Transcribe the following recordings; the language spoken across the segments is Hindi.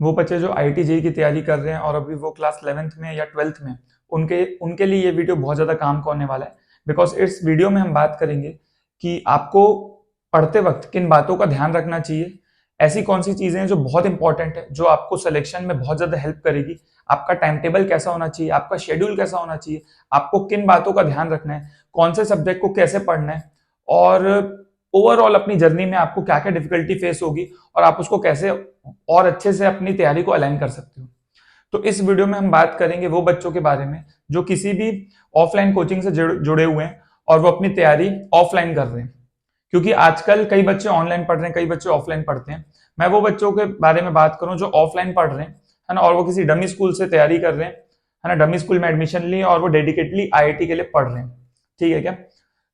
वो बच्चे जो आईआईटी जेईई की तैयारी कर रहे हैं और अभी वो क्लास 11th में या 12th में, उनके उनके लिए ये वीडियो बहुत ज़्यादा काम का होने वाला है। बिकॉज इस वीडियो में हम बात करेंगे कि आपको पढ़ते वक्त किन बातों का ध्यान रखना चाहिए, ऐसी कौन सी चीज़ें हैं जो बहुत इंपॉर्टेंट है, जो आपको सिलेक्शन में बहुत ज़्यादा हेल्प करेगी, आपका टाइम टेबल कैसा होना चाहिए, आपका शेड्यूल कैसा होना चाहिए, आपको किन बातों का ध्यान रखना है, कौन से सब्जेक्ट को कैसे पढ़ना है, और ओवरऑल अपनी जर्नी में आपको क्या क्या डिफिकल्टी फेस होगी और आप उसको कैसे और अच्छे से अपनी तैयारी को अलाइन कर सकते हो। तो इस वीडियो में हम बात करेंगे वो बच्चों के बारे में जो किसी भी ऑफलाइन कोचिंग से जुड़े हुए हैं और वो अपनी तैयारी ऑफलाइन कर रहे हैं, क्योंकि आजकल कई बच्चे ऑनलाइन पढ़ रहे हैं, कई बच्चे ऑफलाइन पढ़ते हैं। मैं वो बच्चों के बारे में बात करूं जो ऑफलाइन पढ़ रहे हैं, है ना, और वो किसी डमी स्कूल से तैयारी कर रहे हैं, है ना, डमी स्कूल में एडमिशन लिए और वो डेडिकेटली आईआईटी के लिए पढ़ रहे हैं। ठीक है क्या?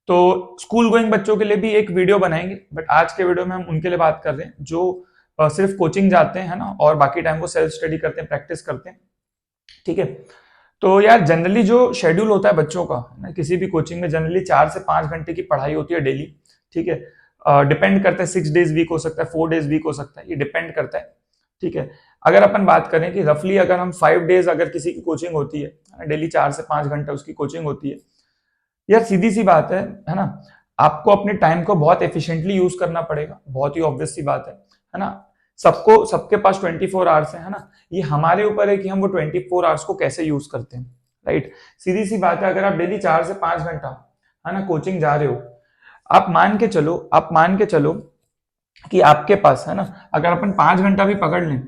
तो स्कूल गोइंग बच्चों के लिए भी एक वीडियो बनाएंगे, बट आज के वीडियो में हम उनके लिए बात कर रहे हैं जो सिर्फ कोचिंग जाते हैं, है ना, और बाकी टाइम को सेल्फ स्टडी करते हैं, प्रैक्टिस करते हैं। ठीक है। तो यार जनरली जो शेड्यूल होता है बच्चों का ना, किसी भी कोचिंग में जनरली 4 से 5 घंटे की पढ़ाई होती है डेली। ठीक है। डिपेंड करता है, 6 डेज वीक हो सकता है, 4 डेज वीक हो सकता है, ये डिपेंड करता है। ठीक है। अगर अपन बात करें कि रफली अगर हम 5 डेज अगर किसी की कोचिंग होती है, डेली 4 से 5 घंटे उसकी कोचिंग होती है, यार सीधी सी बात है ना, आपको अपने टाइम को बहुत एफिशिएंटली यूज करना पड़ेगा, बहुत ही ऑब्वियस सी बात है ना। सबको सबके पास 24 आवर्स है ना, ये हमारे ऊपर है कि हम वो 24 आवर्स को कैसे यूज करते हैं। राइट। सीधी सी बात है, अगर आप डेली 4 से 5 घंटा, है ना, कोचिंग जा रहे हो, आप मान के चलो कि आपके पास, है ना, अगर अपन 5 घंटा भी पकड़ लें,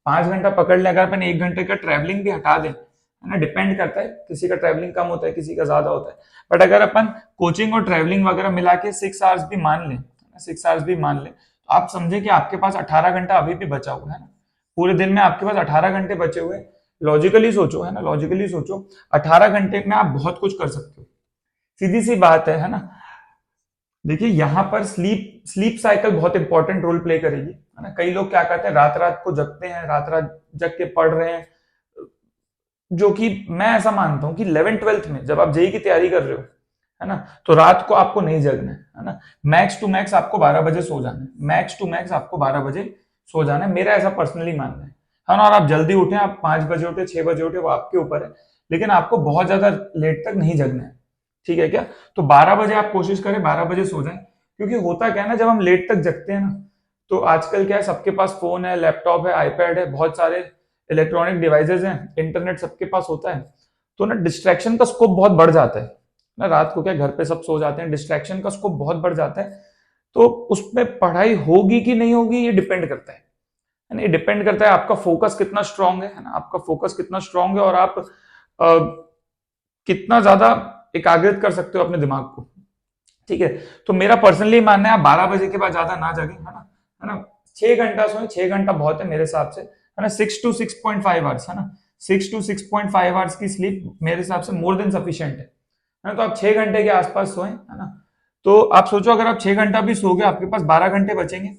5 घंटा पकड़ लें, अगर अपन 1 घंटे का ट्रैवलिंग भी हटा दें, है ना, डिपेंड करता है, किसी का ट्रैवलिंग कम होता है, किसी का ज्यादा होता है, बट अगर अपन कोचिंग और ट्रैवलिंग वगैरह मिला के 6 आवर्स भी मान लें, 6 आवर्स भी मान लें, तो आप समझे कि आपके पास 18 घंटा अभी भी बचा हुआ है ना। पूरे दिन में आपके पास 18 घंटे बचे हुए। लॉजिकली सोचो, है ना, लॉजिकली सोचो, 18 घंटे में आप बहुत कुछ कर सकते हो। सीधी सी बात है ना। देखिए यहाँ पर स्लीप स्लीप साइकिल बहुत इंपॉर्टेंट रोल प्ले करेगी, है ना। कई लोग क्या करते हैं, रात रात को जगते हैं, रात रात जग के पढ़ रहे हैं, जो कि मैं ऐसा मानता हूँ कि 11th 12th में जब आप जेई की तैयारी कर रहे हो, है ना, तो रात को आपको नहीं जगना है ना। मैक्स टू मैक्स आपको 12 बजे सो जाना है, मैक्स टू मैक्स आपको 12 बजे सो जाना है, मेरा ऐसा पर्सनली मानना है ना। और आप जल्दी उठे, आप 5 बजे उठे, 6 बजे उठे, वो आपके ऊपर है, लेकिन आपको बहुत ज्यादा लेट तक नहीं जगना है। ठीक है क्या? तो 12 बजे आप कोशिश करें 12 बजे सो जाएं, क्योंकि होता क्या है ना, जब हम लेट तक जगते हैं ना, तो आजकल क्या है, सबके पास फोन है, लैपटॉप है, आईपैड है, बहुत सारे इलेक्ट्रॉनिक डिवाइसेज हैं, इंटरनेट सबके पास होता है, तो ना डिस्ट्रैक्शन का स्कोप बहुत बढ़ जाता है ना। रात को क्या घर पे सब सो जाते हैं, डिस्ट्रैक्शन का स्कोप बहुत बढ़ जाता है, तो उसमें पढ़ाई होगी कि नहीं होगी ये डिपेंड करता है ना। ये डिपेंड करता है आपका फोकस कितना स्ट्रांग है ना, आपका फोकस कितना स्ट्रांग है और आप कितना ज्यादा एकाग्रित कर सकते हो अपने दिमाग को। ठीक है। तो मेरा पर्सनली मानना है आप 12 बजे के बाद ज्यादा ना जगे, है ना। 6 घंटा सोए, 6 घंटा बहुत है मेरे हिसाब से, है ना। 6 to 6.5 आवर्स, है ना, 6 to 6.5 आवर्स की स्लीप मेरे हिसाब से मोर देन सफिशियंट है ना। तो आप 6 घंटे के आसपास सोए, है ना। तो आप सोचो अगर आप 6 घंटा भी सो गए, आपके पास 12 घंटे बचेंगे,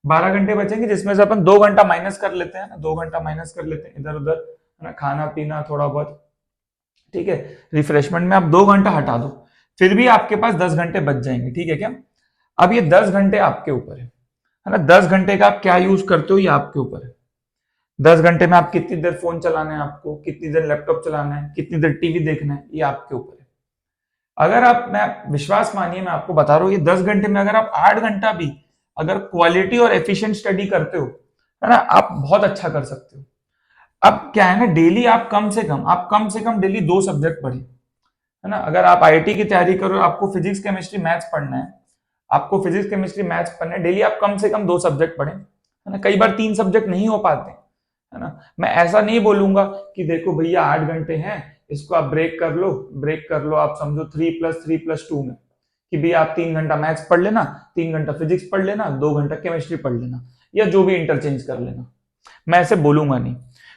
12 घंटे बचेंगे, जिसमें से अपन 2 घंटा माइनस कर लेते हैं ना, 2 घंटा माइनस कर लेते हैं इधर उधर, है ना, खाना पीना थोड़ा बहुत। ठीक है। रिफ्रेशमेंट में आप 2 घंटा हटा दो, फिर भी आपके पास 10 घंटे बच जाएंगे। ठीक है क्या? अब ये 10 घंटे आपके ऊपर है ना। 10 घंटे का आप क्या यूज करते हो ये आपके ऊपर है। 10 घंटे में आप कितनी देर फोन चलाना है, आपको कितनी देर लैपटॉप चलाना है, कितनी देर टीवी देखना है, ये आपके ऊपर है। अगर आप, मैं विश्वास मानिए, मैं आपको बता रहा हूँ, ये 10 घंटे में अगर आप 8 घंटा भी अगर क्वालिटी और एफिशिएंट स्टडी करते हो, है ना, आप बहुत अच्छा कर सकते हो। अब क्या है ना, डेली आप कम से कम डेली 2 सब्जेक्ट पढ़े, है ना। अगर आप आईआईटी की तैयारी करो, आपको फिजिक्स केमिस्ट्री मैथ्स पढ़ना है, आपको फिजिक्स केमिस्ट्री मैथ्स पढ़ना है, डेली आप कम से कम 2 सब्जेक्ट पढ़ें, है ना। कई बार 3 सब्जेक्ट नहीं हो पाते, है ना। मैं ऐसा नहीं बोलूंगा कि देखो भैया 8 घंटे हैं, इसको आप ब्रेक कर लो, आप समझो 3+3+2 में, कि भैया आप 3 घंटा मैथ्स पढ़ लेना, 3 घंटा फिजिक्स पढ़ लेना, 2 घंटा केमिस्ट्री पढ़ लेना, या जो भी इंटरचेंज कर लेना। मैं ऐसे बोलूंगा नहीं,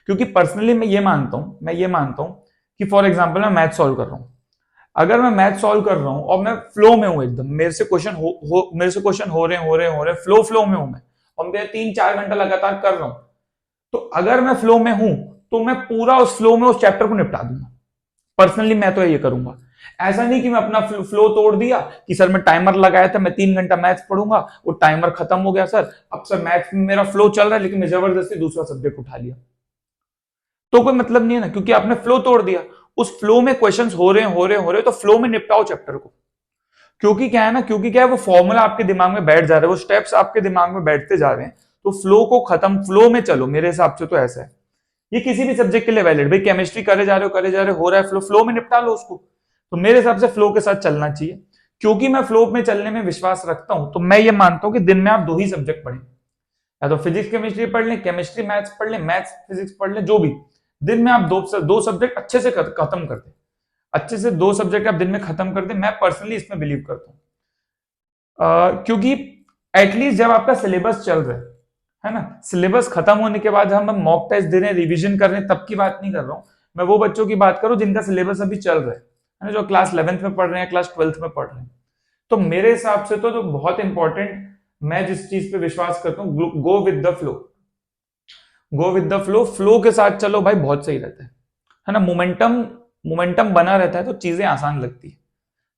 क्योंकि पर्सनली मैं ये मानता हूं कि फॉर एग्जाम्पल मैं मैथ सॉल्व कर रहा हूं, अगर मैं मैथ सॉल्व कर रहा हूं और मैं फ्लो में हूं एकदम, मेरे से क्वेश्चन हो रहे हैं, फ्लो में हूं मैं, और मैं 3-4 घंटा लगातार कर रहा हूं, तो अगर मैं फ्लो में हूं तो मैं पूरा उस फ्लो में उस चैप्टर को निपटा दूंगा। पर्सनली मैं तो ये करूंगा। ऐसा नहीं कि मैं अपना फ्लो तोड़ दिया कि सर मैं टाइमर लगाया था, मैं 3 घंटा मैथ्स पढ़ूंगा, वो टाइमर खत्म हो गया सर, अब सर मैथ्स में मेरा फ्लो चल रहा है लेकिन मैं जबरदस्ती दूसरा सब्जेक्ट उठा लिया, तो कोई मतलब नहीं है ना, क्योंकि आपने फ्लो तोड़ दिया। उस फ्लो में क्वेश्चंस हो रहे तो फ्लो में निपटाओ चैप्टर को। क्योंकि क्या है ना, क्योंकि क्या है, वो फॉर्मूला आपके दिमाग में बैठ जा रहे हैं, वो स्टेप्स आपके दिमाग में बैठते जा रहे हैं, तो फ्लो को खत्म, फ्लो में चलो, मेरे हिसाब से तो ऐसा है। ये किसी भी सब्जेक्ट के लिए वैलिड, भाई केमिस्ट्री करे जा रहे हो रहा है फ्लो, फ्लो में निपटा लो उसको। तो मेरे हिसाब से फ्लो के साथ चलना चाहिए। क्योंकि मैं फ्लो में चलने में विश्वास रखता हूं, तो मैं ये मानता हूं कि दिन में आप 2 ही सब्जेक्ट पढ़ें, या तो फिजिक्स केमिस्ट्री पढ़ लें, केमिस्ट्री मैथ्स पढ़ लें, मैथ्स फिजिक्स पढ़ लें, जो भी। दिन में आप दो सब्जेक्ट अच्छे से खत्म कर दें, अच्छे से 2 सब्जेक्ट आप दिन में खत्म कर दें, मैं पर्सनली इसमें बिलीव करता हूं। क्योंकि एटलीस्ट जब आपका सिलेबस चल रहा है ना, सिलेबस खत्म होने के बाद हम मॉक टेस्ट दे रहे हैं, रिवीजन कर रहे हैं, तब की बात नहीं कर रहा हूं। मैं वो बच्चों की बात करूं जिनका सिलेबस अभी चल रहा है ना, जो क्लास 11th में पढ़ रहे हैं, क्लास 12th में पढ़ रहे हैं। तो मेरे हिसाब से तो जो बहुत इंपॉर्टेंट, मैं जिस चीज पे विश्वास करता हूँ, go with the flow, go with the flow, flow के साथ चलो भाई, बहुत सही रहता है ना। मोमेंटम, मोमेंटम बना रहता है तो चीजें आसान लगती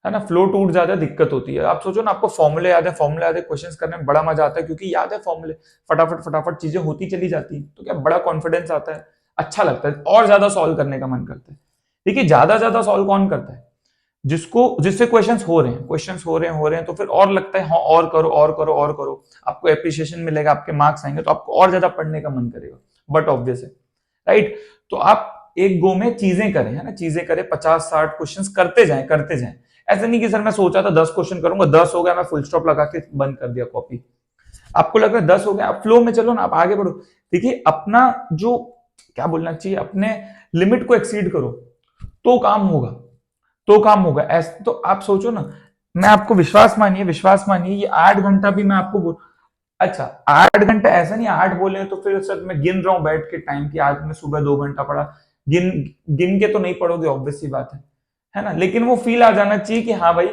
है ना। फ्लो टूट जाता है, दिक्कत होती है। आप सोचो ना, आपको फॉर्मूले याद है, फॉर्मूले याद है, क्वेश्चंस करने में बड़ा मजा आता है क्योंकि याद है फॉर्मूले, फटाफट फटाफट चीजें होती चली जाती है, तो क्या बड़ा कॉन्फिडेंस आता है, अच्छा लगता है, और ज्यादा सॉल्व करने का मन करता है। देखिए ज्यादा ज्यादा सॉल्व कौन करता है, जिसको, जिससे क्वेश्चंस हो रहे हैं, क्वेश्चंस हो रहे हैं, तो फिर और लगता है हाँ और करो और करो और करो, आपको एप्रिसिएशन मिलेगा, आपके मार्क्स आएंगे, तो आपको और ज्यादा पढ़ने का मन करेगा। बट ऑब्वियस है, राइट। तो आप एक गो में चीजें करें, है ना, चीजें करें, 50-60 क्वेश्चंस करते जाएं, करते जाएं। ऐसा नहीं कि सर मैं सोचा था 10 क्वेश्चन करूंगा, 10 हो गया, मैं फुल स्टॉप लगा के बंद कर दिया कॉपी। आपको लग रहा है 10 हो गया, आप फ्लो में चलो ना, आप आगे बढ़ो। देखिए अपना जो, क्या बोलना चाहिए, अपने लिमिट को एक्सीड करो, तो काम होगा, तो काम होगा। ऐसे तो आप सोचो ना, मैं आपको, विश्वास मानिए, विश्वास मानिए, ये 8 घंटा भी मैं आपको अच्छा 8 घंटा ऐसा नहीं, 8 बोले तो फिर सर मैं गिन रहा हूं बैठ के टाइम की, आज मैं सुबह 2 घंटा पढ़ा, गिन गिन के तो नहीं पढ़ोगे, ऑब्वियस सी बात है ना। लेकिन वो फील आ जाना चाहिए कि हाँ भाई,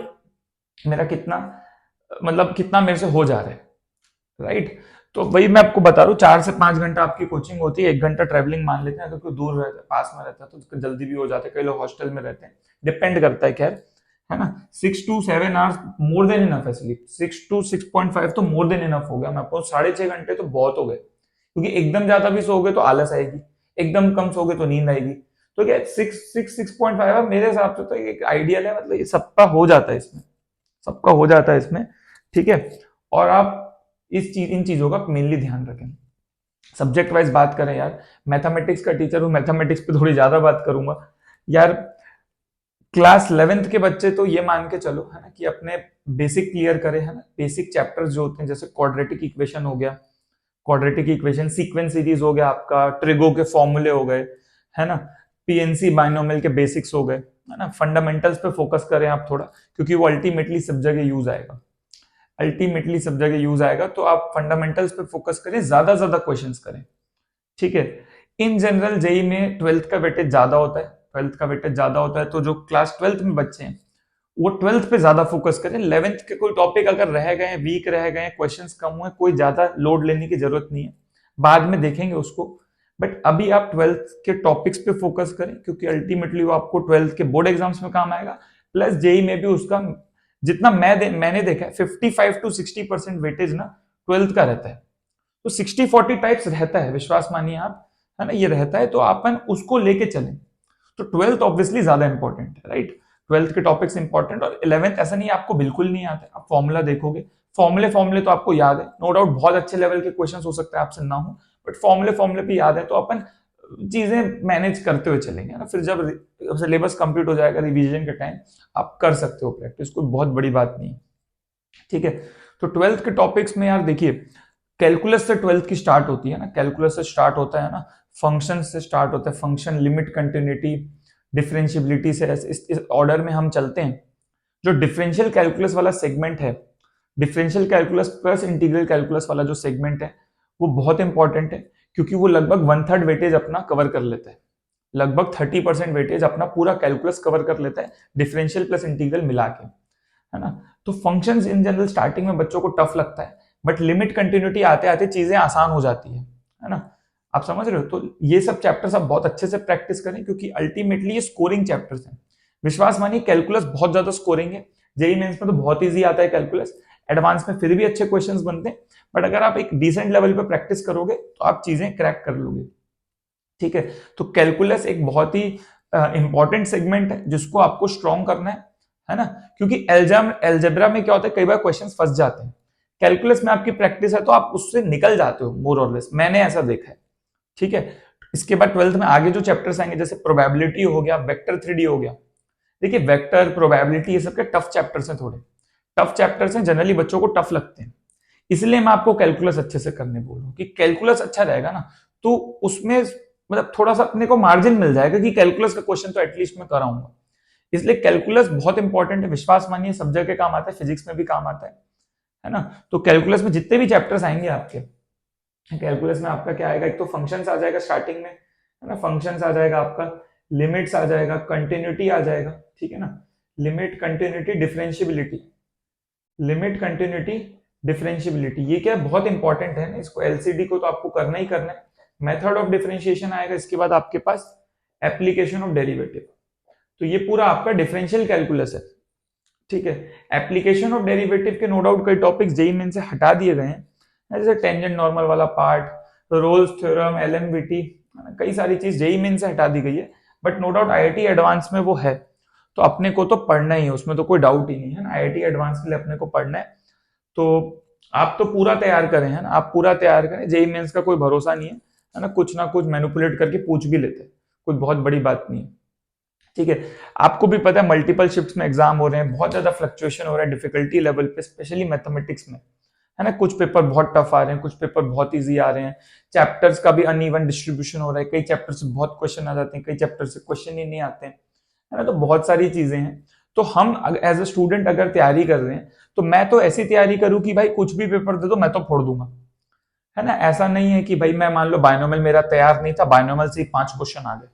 मेरा कितना, मतलब कितना मेरे से हो जा रहा है, राइट। तो वही मैं आपको बता रहा हूँ, 4 से 5 घंटा आपकी कोचिंग होती है, 1 घंटा ट्रैवलिंग मान लेते हैं, अगर कोई दूर रहता है, पास में रहता है तो उसको जल्दी भी हो जाता है, कई लोग हॉस्टल में रहते हैं, डिपेंड करता है, खैर, है ना। 6 to 7 hours more than enough है स्लीप, 6 to 6.5 तो मोर देन इनफ हो गया। मैं आपको 6.5 घंटे तो बहुत हो गए, क्योंकि एकदम ज्यादा भी सोओगे तो आलस आएगी, एकदम कम सोओगे तो नींद आएगी। तो क्या 6.5 मेरे हिसाब से तो एक आइडियल है, मतलब ये सबका हो जाता है इसमें, सबका हो जाता है इसमें, ठीक है। और आप इन चीजों का मेनली ध्यान रखें। सब्जेक्ट वाइज बात करें यार, मैथमेटिक्स का टीचर हूं, मैथमेटिक्स पे थोड़ी ज्यादा बात करूंगा यार। क्लास 11th के बच्चे तो ये मान के चलो, है ना, कि अपने बेसिक क्लियर करें, है ना, बेसिक चैप्टर्स जो होते हैं, जैसे क्वाड्रेटिक इक्वेशन हो गया, क्वाड्रेटिक इक्वेशन, सीक्वेंस सीरीज हो गया आपका, ट्रिगो के फॉर्मूले हो गए, है ना, पीएनसी बाइनोमियल के बेसिक्स हो गए, है ना। फंडामेंटल्स पे फोकस करें आप थोड़ा, क्योंकि वो अल्टीमेटली सब जगह यूज आएगा, अल्टीमेटली सब जगह यूज आएगा। तो आप फंडामेंटल्स पे फोकस करें, ज्यादा ज्यादा क्वेश्चंस करें, ठीक है। इन जनरल जेई में 12th का वेटेज ज्यादा होता है, 12th का वेटेज ज्यादा होता है, तो जो क्लास 12th में बच्चे हैं वो 12th पे ज्यादा फोकस करें। 11th के कोई टॉपिक अगर रह गए, वीक रह गए, क्वेश्चंस कम हुए, कोई ज्यादा लोड लेने की जरूरत नहीं है, बाद में देखेंगे उसको। बट अभी आप 12th के टॉपिक्स पे फोकस करें, क्योंकि अल्टीमेटली वो आपको 12th के बोर्ड एग्जाम्स में काम आएगा, प्लस जेई में भी उसका, जितना मैंने देखा है, 55 to 60% वेटेज ना 12th का रहता है। तो 60-40 टाइप्स रहता है, विश्वास मानिए आप, है ना, ये रहता है, तो अपन उसको लेके चलें। तो 12th ऑब्वियसली ज्यादा इंपॉर्टेंट है, राइट। 12th के टॉपिक्स इंपॉर्टेंट, और 11th ऐसा नहीं है आपको बिल्कुल नहीं आता है, आप फॉर्मूला देखोगे, फॉर्मूले फॉर्मूले तो आपको याद है, नो डाउट बहुत अच्छे लेवल के क्वेश्चंस हो सकते हैं आपसे ना हो, बट फॉर्मूले फॉर्मूले भी याद है, तो अपन चीजें मैनेज करते हुए चलेंगे ना। फिर जब सिलेबस कंप्लीट हो जाएगा, रिवीजन के टाइम आप कर सकते हो प्रैक्टिस, कोई बहुत बड़ी बात नहीं, ठीक है। तो 12th के टॉपिक्स में यार देखिए, कैलकुलस से 12th की स्टार्ट होती है ना, कैलकुलस से स्टार्ट होता है ना, फंक्शन से स्टार्ट होता है, फंक्शन, लिमिट, कंटिन्यूटी, डिफरेंशियबिलिटी से, इस ऑर्डर में हम चलते हैं। जो डिफरेंशियल कैलकुलस वाला सेगमेंट है, differential calculus plus integral calculus वाला जो सेगमेंट है, वो बहुत इंपॉर्टेंट है, क्योंकि वो लगभग 1/3 वेटेज अपना कवर कर लेता है, लगभग 30% वेटेज अपना पूरा कैलकुलस कवर कर लेता है, डिफरेंशियल प्लस इंटीग्रल मिला के, है ना। तो फंक्शंस इन जनरल स्टार्टिंग में बच्चों को टफ लगता है, बट लिमिट कंटिन्यूटी आते आते चीजें आसान हो जाती है ना। आप समझ रहे हो, तो ये सब चैप्टर्स आप बहुत अच्छे से प्रैक्टिस करें, क्योंकि अल्टीमेटली ये स्कोरिंग चैप्टर्स हैं। विश्वास मानिए कैलकुलस बहुत ज्यादा स्कोरिंग है, जेई मेंस में तो बहुत इजी आता है कैलकुलस, एडवांस में फिर भी अच्छे क्वेश्चंस बनते हैं, बट अगर आप एक डिसेंट लेवल पे प्रैक्टिस करोगे तो आप चीजें क्रैक कर लोगे। ठीक है, तो कैलकुलस एक बहुत ही इंपॉर्टेंट सेगमेंट है जिसको आपको स्ट्रॉन्ग करना है ना, क्योंकि एल्जेब्रा में क्या होता है, कई बार क्वेश्चन फंस जाते हैं, कैलकुलस में आपकी प्रैक्टिस है तो आप उससे निकल जाते हो मोर और लेस, मैंने ऐसा देखा है। ठीक है, इसके बाद 12th में आगे जो चैप्टर्स आएंगे जैसे प्रोबेबिलिटी हो गया, वेक्टर 3D हो गया। देखिए वेक्टर, प्रोबेबिलिटी, ये सब के टफ चैप्टर्स हैं, थोड़े टफ चैप्टर्स हैं, जनरली बच्चों को टफ लगते हैं, इसलिए मैं आपको कैलकुलस अच्छे से करने बोल रहा हूँ कि कैलकुलस अच्छा रहेगा ना, तो उसमें मतलब थोड़ा सा अपने को मार्जिन मिल जाएगा कि कैलकुलस का क्वेश्चन तो एटलीस्ट मैं कराऊंगा, इसलिए कैलकुलस बहुत इंपॉर्टेंट है। विश्वास मानिए सब जगह काम आता है, फिजिक्स में भी काम आता है ना। तो कैलकुलस में जितने भी चैप्टर्स आएंगे आपके, कैलकुलस में आपका क्या आएगा, एक तो फंक्शंस आ जाएगा स्टार्टिंग में, है ना, फंक्शंस आ जाएगा आपका, लिमिट्स आ जाएगा, कंटिन्यूटी आ जाएगा, ठीक है ना, limit, continuity, differentiability, limit, continuity, differentiability, ये क्या बहुत इंपॉर्टेंट है ना, इसको एलसीडी को तो आपको करना ही करना है। मेथड ऑफ डिफरेंशिएशन आएगा, इसके बाद आपके पास एप्लीकेशन ऑफ डेरिवेटिव, तो ये पूरा आपका डिफरेंशियल कैलकुलस है। ठीक है, एप्लीकेशन ऑफ डेरिवेटिव के नो डाउट कई टॉपिक्स जेईई मेन से हटा दिए गए हैं, जैसे टेंजेंट नॉर्मल वाला पार्ट, रोल्स थ्योरम, एलएमवीटी, कई सारी चीज जेईई मेन से हटा दी गई है, but no doubt IIT advance में वो है, तो अपने को तो पढ़ना ही है, उसमें तो कोई डाउट ही नहीं है ना, आईआईटी एडवांस के लिए अपने को पढ़ना है। तो आप तो पूरा तैयार करें, है ना, आप पूरा तैयार करें, जेईई मेंस का कोई भरोसा नहीं है ना, कुछ ना कुछ मैनिपुलेट करके पूछ भी लेते हैं, कुछ बहुत बड़ी बात नहीं है। ठीक है, आपको भी पता है मल्टीपल शिफ्ट्स में एग्जाम हो रहे हैं, बहुत ज्यादा फ्लक्चुएशन हो रहा है डिफिकल्टी लेवल पे, स्पेशली मैथमेटिक्स में, है ना, कुछ पेपर बहुत टफ आ रहे हैं, कुछ पेपर बहुत इजी आ रहे हैं, चैप्टर्स का भी अनइवन डिस्ट्रीब्यूशन हो रहा है, कई चैप्टर से बहुत क्वेश्चन आ जाते हैं, कई चैप्टर से क्वेश्चन ही नहीं आते हैं, है ना, तो बहुत सारी चीजें हैं। तो हम एज अ स्टूडेंट अगर तैयारी कर रहे हैं तो मैं तो ऐसी तैयारी करूं कि भाई कुछ भी पेपर दे दो मैं तो फोड़ दूंगा, है ना, ऐसा नहीं है कि भाई मैं मान लो बायनोमियल मेरा तैयार नहीं था, बायनोमियल से ही 5 क्वेश्चन आ गए,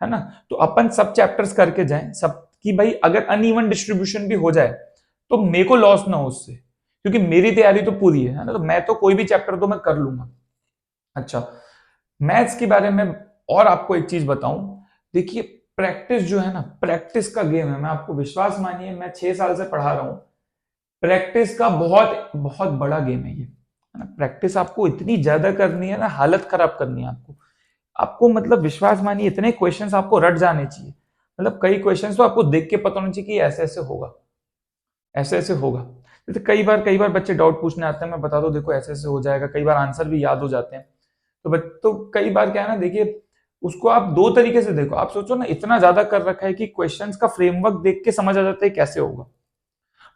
है ना, तो अपन सब चैप्टर्स करके जाएं, सब कि भाई अगर अनइवन डिस्ट्रीब्यूशन भी हो जाए तो मेरे को लॉस ना हो उससे, क्योंकि मेरी तैयारी तो पूरी है ना, तो मैं तो कोई भी चैप्टर तो मैं कर लूंगा। अच्छा, मैथ्स के बारे में और आपको एक चीज बताऊं, देखिए प्रैक्टिस जो है ना, प्रैक्टिस का गेम है, मैं आपको विश्वास मानिए मैं 6 साल से पढ़ा रहा हूं, प्रैक्टिस का बहुत बहुत बड़ा गेम है ये, है ना, प्रैक्टिस आपको इतनी ज्यादा करनी है ना, हालत खराब करनी है आपको, आपको मतलब विश्वास मानिए इतने क्वेश्चंस आपको रट जाने चाहिए, मतलब कई क्वेश्चंस तो आपको देख के पता होना चाहिए कि ऐसे ऐसे होगा, ऐसे ऐसे होगा। जैसे कई बार बच्चे डाउट पूछने आते हैं, मैं बता दो देखो ऐसे ऐसे हो जाएगा, कई बार आंसर भी याद हो जाते हैं, तो कई बार क्या है ना, देखिए उसको आप दो तरीके से देखो, आप सोचो ना इतना ज्यादा कर रखा है कि क्वेश्चंस का फ्रेमवर्क देख के समझ आ जाता है कैसे होगा।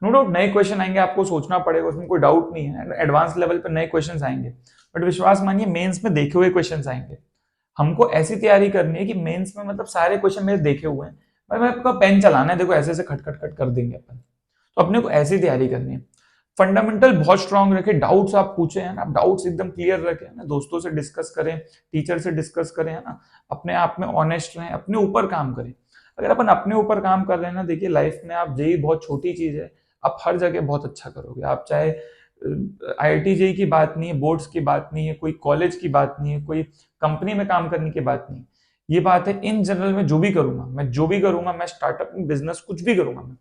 नो डाउट नए क्वेश्चन आएंगे, आपको सोचना पड़ेगा, उसमें कोई डाउट नहीं है, एडवांस लेवल पर नए क्वेश्चन आएंगे, बट विश्वास मानिए मेंस में देखे हुए क्वेश्चन आएंगे। हमको ऐसी तैयारी करनी है कि मेंस में मतलब सारे क्वेश्चन मेरे देखे हुए हैं, मैं आपका पेन चलाना है, देखो ऐसे ऐसे खट खट खट कर देंगे अपन, तो अपने को ऐसी तैयारी करनी है। फंडामेंटल बहुत स्ट्रांग रखे, डाउट्स आप पूछे हैं ना, आप डाउट्स एकदम क्लियर रखें ना, दोस्तों से डिस्कस करें, टीचर से डिस्कस करें, है ना, अपने आप में ऑनेस्ट रहें, अपने ऊपर काम करें। अगर अपन अपने ऊपर काम कर रहे हैं ना, देखिए लाइफ में आप जेई बहुत छोटी चीज है, आप हर जगह बहुत अच्छा करोगे, आप चाहे आईआईटी जेई की बात नहीं है, बोर्ड्स की बात नहीं है, कोई कॉलेज की बात नहीं है, कोई कंपनी में काम करने की बात नहीं, ये बात है इन जनरल में जो भी करूंगा मैं स्टार्टअप में बिजनेस कुछ भी करूंगा मैं,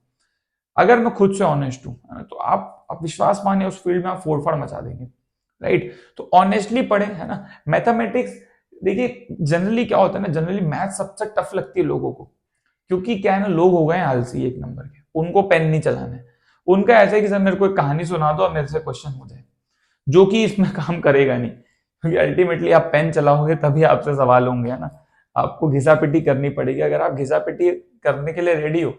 अगर मैं खुद से ऑनेस्ट हूं तो आप विश्वास मानिए उस फील्ड में आप फोड़फाड़ मचा देंगे, राइट। तो ऑनेस्टली पढ़े, है ना, मैथमेटिक्स, देखिए जनरली क्या होता है ना, जनरली मैथ सबसे टफ लगती है लोगों को, क्योंकि क्या है ना, लोग हो गए हैं आलसी एक नंबर के, उनको पेन नहीं चलाना है, उनका ऐसा है कि सर मेरे को एक कहानी सुना दो और मेरे से क्वेश्चन हो जाए, जो कि इसमें काम करेगा नहीं, क्योंकि अल्टीमेटली आप पेन चलाओगे तभी आपसे सवाल होंगे, है ना, आपको घिसापिटी करनी पड़ेगी, अगर आप घिसापिटी करने के लिए रेडी हो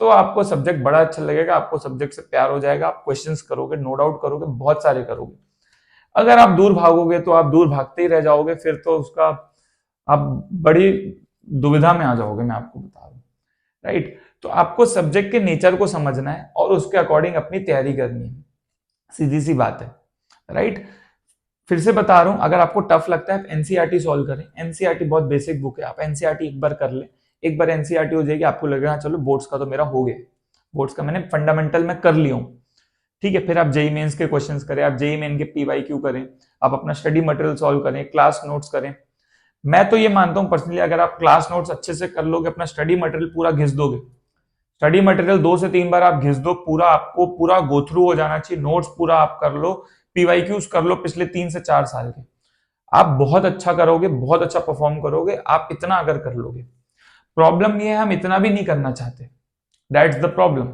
तो आपको सब्जेक्ट बड़ा अच्छा लगेगा, आपको सब्जेक्ट से प्यार हो जाएगा, आप क्वेश्चंस करोगे, नो डाउट करोगे, बहुत सारे करोगे। अगर आप दूर भागोगे तो आप दूर भागते ही रह जाओगे, फिर तो उसका आप बड़ी दुविधा में आ जाओगे, मैं आपको बता रहा हूँ, राइट। तो आपको सब्जेक्ट के नेचर को समझना है और उसके अकॉर्डिंग अपनी तैयारी करनी है, सीधी सी बात है, राइट। फिर से बता रहा हूं, अगर आपको टफ लगता है आप एनसीईआरटी सॉल्व करें, एनसीईआरटी बहुत बेसिक बुक है, आप एनसीईआरटी एक बार कर ले, एक बार एनसीईआरटी हो जाएगी, आपको लगेगा हाँ चलो बोर्ड्स का तो मेरा हो गया, बोर्ड्स का मैंने फंडामेंटल में कर लिया हूं, ठीक है, फिर आप जेई मेंस के क्वेश्चंस करें, आप जेई मेन के पीवाईक्यू करें, आप अपना स्टडी मटेरियल सॉल्व करें, क्लास नोट्स करें। मैं तो ये मानता हूं पर्सनली, अगर आप क्लास नोट्स अच्छे से कर लोगे, अपना स्टडी मटेरियल पूरा घिस दोगे, स्टडी मटेरियल 2 से 3 बार आप घिस दो, पूरा आपको पूरा गो थ्रू हो जाना चाहिए, नोट्स पूरा आप कर लो, पीवाईक्यूज कर लो पिछले 3 से 4 साल के। आप बहुत अच्छा करोगे, बहुत अच्छा परफॉर्म करोगे, आप इतना अगर कर लोगे। प्रॉब्लम ये है हम इतना भी नहीं करना चाहते, दैट्स द प्रॉब्लम।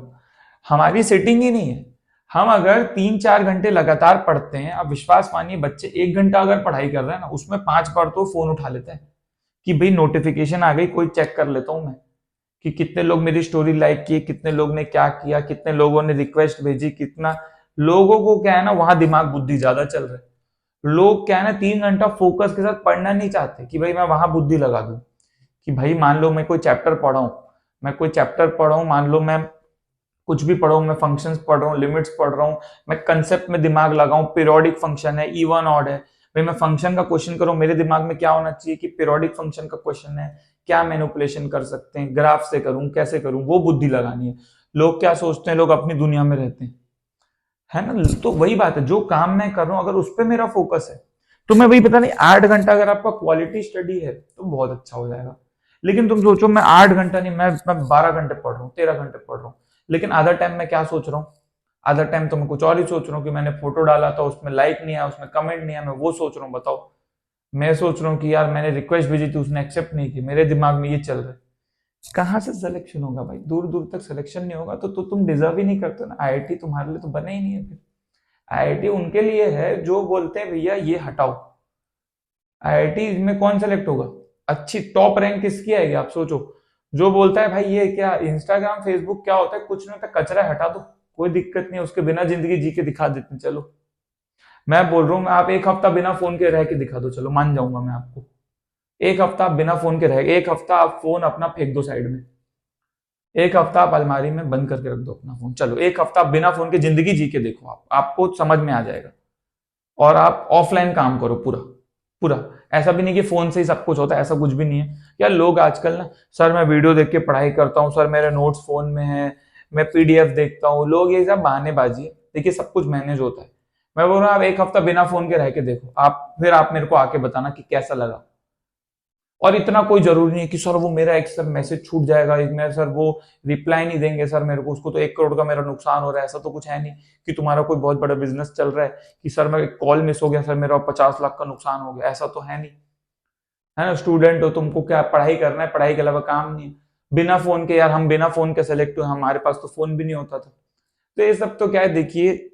हमारी सेटिंग ही नहीं है। हम अगर 3-4 घंटे लगातार पढ़ते हैं, आप विश्वास मानिए बच्चे 1 घंटा अगर पढ़ाई कर रहे हैं ना, उसमें 5 बार तो फोन उठा लेते हैं कि भाई नोटिफिकेशन आ गई, कोई चेक कर लेता हूं मैं कि कितने लोग मेरी स्टोरी लाइक किए, कितने लोग ने क्या किया, कितने लोगों ने रिक्वेस्ट भेजी, कितना लोगों को क्या है ना, वहां दिमाग बुद्धि ज्यादा चल रहा है। लोग क्या है ना 3 घंटा फोकस के साथ पढ़ना नहीं चाहते कि भाई मैं वहां बुद्धि लगा दूं, कि भाई मान लो मैं कोई चैप्टर पढ़ा हूं, मान लो मैं कुछ भी पढ़ रहा हूँ, मैं फंक्शंस पढ़ रहा हूँ, लिमिट्स पढ़ रहा हूँ, मैं कंसेप्ट में दिमाग लगाऊं, पीरियोडिक फंक्शन है, इवन ऑड है, भाई मैं फंक्शन का क्वेश्चन करूं, मेरे दिमाग में क्या होना चाहिए कि पीरियोडिक फंक्शन का क्वेश्चन है, क्या मैनिपुलेशन कर सकते हैं, ग्राफ से करूं, कैसे करूं, वो बुद्धि लगानी है। लोग क्या सोचते हैं, लोग अपनी दुनिया में रहते हैं, है ना। तो वही बात है, जो काम मैं कर रहा हूं अगर उस पर मेरा फोकस है, तो मैं वही पता नहीं 8 घंटा अगर आपका क्वालिटी स्टडी है तो बहुत अच्छा हो जाएगा। लेकिन तुम सोचो मैं 8 घंटा नहीं, मैं 12 घंटे पढ़ रहा हूँ, 13 घंटे पढ़ रहा हूँ, लेकिन आधा टाइम मैं क्या सोच रहा हूँ, आधा टाइम तो मैं कुछ और ही सोच रहा हूँ कि मैंने फोटो डाला था, उसमें लाइक नहीं आया, उसमें कमेंट नहीं आया, मैं वो सोच रहा हूँ। बताओ, मैं सोच रहा हूँ कि यार मैंने रिक्वेस्ट भेजी थी, उसने एक्सेप्ट नहीं की, मेरे दिमाग में ये चल रहा है। कहाँ से सिलेक्शन होगा भाई, दूर दूर तक सिलेक्शन नहीं होगा, तो तुम डिजर्व ही नहीं करते ना। आईआईटी तुम्हारे लिए तो बना ही नहीं है फिर। आईआईटी उनके लिए है जो बोलते हैं भैया ये हटाओ। आईआईटी में कौन सेलेक्ट होगा, अच्छी टॉप रैंक किसकी आएगी आप सोचो। जो बोलता है भाई ये क्या इंस्टाग्राम फेसबुक क्या होता है, कुछ नहीं होता, कचरा हटा दो, कोई दिक्कत नहीं, उसके बिना जिंदगी जी के दिखा देते हैं, चलो। मैं बोल रहा हूँ, आप एक हफ्ता बिना फोन के रह के दिखा दो, चलो मान जाऊंगा मैं आपको। एक हफ्ता आप बिना फोन के रह, एक हफ्ता आप फोन अपना फेंक दो साइड में, एक हफ्ता आप अलमारी में बंद करके रख दो अपना फोन, चलो एक हफ्ता आप बिना फोन के जिंदगी जी के देखो, आपको समझ में आ जाएगा। और आप ऑफलाइन काम करो पूरा पूरा। ऐसा भी नहीं कि फोन से ही सब कुछ होता है, ऐसा कुछ भी नहीं है यार। लोग आजकल ना, सर मैं वीडियो देख के पढ़ाई करता हूँ, सर मेरे नोट्स फोन में है, मैं पीडीएफ देखता हूँ, लोग ये सब बहानेबाजी है। देखिए सब कुछ मैनेज होता है। मैं बोल रहा हूँ आप एक हफ्ता बिना फोन के रह के देखो, आप फिर आप मेरे को आके बताना कि कैसा लगा। और इतना कोई जरूरी नहीं है कि सर वो मेरा एक सर मैसेज छूट जाएगा, एक मेरा सर वो रिप्लाई नहीं देंगे सर मेरे को, उसको तो 1 करोड़ का मेरा नुकसान हो रहा है। ऐसा तो कुछ है नहीं कि तुम्हारा कोई बहुत बड़ा बिजनेस चल रहा है कि सर मैं कॉल मिस हो गया सर मेरा 50 लाख का नुकसान हो गया, ऐसा तो है नहीं। है ना, स्टूडेंट हो, तुमको क्या पढ़ाई करना है, पढ़ाई के अलावा काम नहीं है। बिना फोन के यार, हम बिना फोन के सेलेक्ट हुए, हमारे पास तो फोन भी नहीं होता था। तो ये सब तो क्या है, देखिए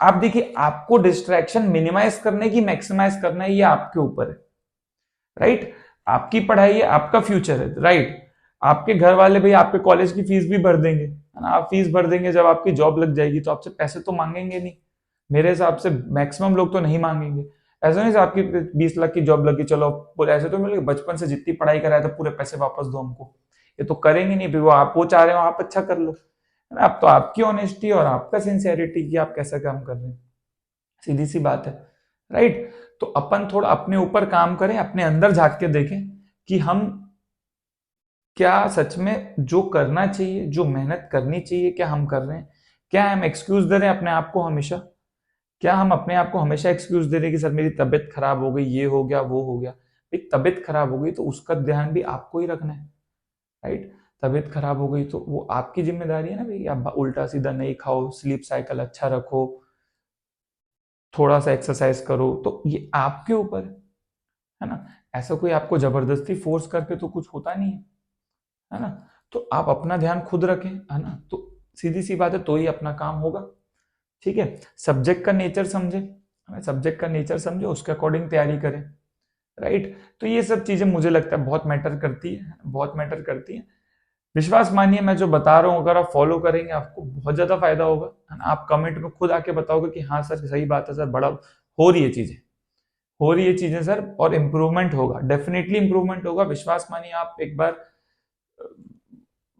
आप देखिए आपको डिस्ट्रैक्शन मिनिमाइज करने की मैक्सिमाइज करना है, ये आपके ऊपर है। राइट, आपकी पढ़ाई है, आपका फ्यूचर है। राइट, आपके घर वाले भाई आपके कॉलेज की फीस भी भर देंगे, है ना। आप फीस भर देंगे, जब आपकी जॉब लग जाएगी तो आपसे पैसे तो मांगेंगे नहीं। मेरे हिसाब से मैक्सिमम लोग तो नहीं मांगेंगे। ऐसा नहीं आपकी 20 लाख की जॉब लगी, चलो पूरे ऐसे तो मिलेगा, बचपन से जितनी पढ़ाई कराया था पूरे पैसे वापस दो हमको, ये तो करेंगे नहीं। वो आप वो चाह रहे हो आप अच्छा कर लो, है ना। अब तो आपकी ऑनेस्टी और आपका सिंसियरिटी कि आप कैसा काम कर रहे हैं, सीधी सी बात है। राइट, तो अपन थोड़ा अपने ऊपर काम करें, अपने अंदर झांक के देखें कि हम क्या सच में जो करना चाहिए, जो मेहनत करनी चाहिए, क्या हम कर रहे हैं। क्या हम एक्सक्यूज दे रहे हैं अपने आप को हमेशा, क्या हम अपने आप को हमेशा एक्सक्यूज दे रहे हैं कि सर मेरी तबीयत खराब हो गई, ये हो गया वो हो गया। एक तबीयत खराब हो गई तो उसका ध्यान भी आपको ही रखना है। राइट, तबीयत खराब हो गई तो वो आपकी जिम्मेदारी है ना भाई, आप उल्टा सीधा नहीं खाओ, स्लीप साइकिल अच्छा रखो, थोड़ा सा एक्सरसाइज करो, तो ये आपके ऊपर है ना। ऐसा कोई आपको जबरदस्ती फोर्स करके तो कुछ होता नहीं है ना। तो आप अपना ध्यान खुद रखें, है ना, तो सीधी सी बात है, तो ही अपना काम होगा। ठीक है, सब्जेक्ट का नेचर समझे, सब्जेक्ट का नेचर समझे, उसके अकॉर्डिंग तैयारी करें। राइट, तो ये सब चीजें मुझे लगता है बहुत मैटर करती है, बहुत मैटर करती है। विश्वास मानिए मैं जो बता रहा हूँ अगर आप फॉलो करेंगे आपको बहुत ज्यादा फायदा होगा, है ना। आप कमेंट में खुद आके बताओगे कि हाँ सर सही बात है सर, बड़ा हो रही है चीजें, हो रही है चीजें सर, और इम्प्रूवमेंट होगा, डेफिनेटली इम्प्रूवमेंट होगा। विश्वास मानिए आप एक बार,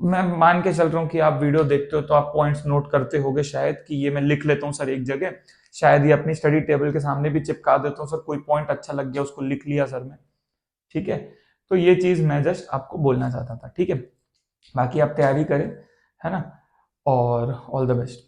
मैं मान के चल रहा हूँ कि आप वीडियो देखते हो तो आप पॉइंट्स नोट करते होगे शायद, कि ये मैं लिख लेता हूँ सर एक जगह, शायद ये अपनी स्टडी टेबल के सामने भी चिपका देता हूँ सर, कोई पॉइंट अच्छा लग गया उसको लिख लिया सर मैं। ठीक है, तो ये चीज मैं जस्ट आपको बोलना चाहता था। ठीक है, बाकी आप तैयारी करें, है ना, और ऑल द बेस्ट।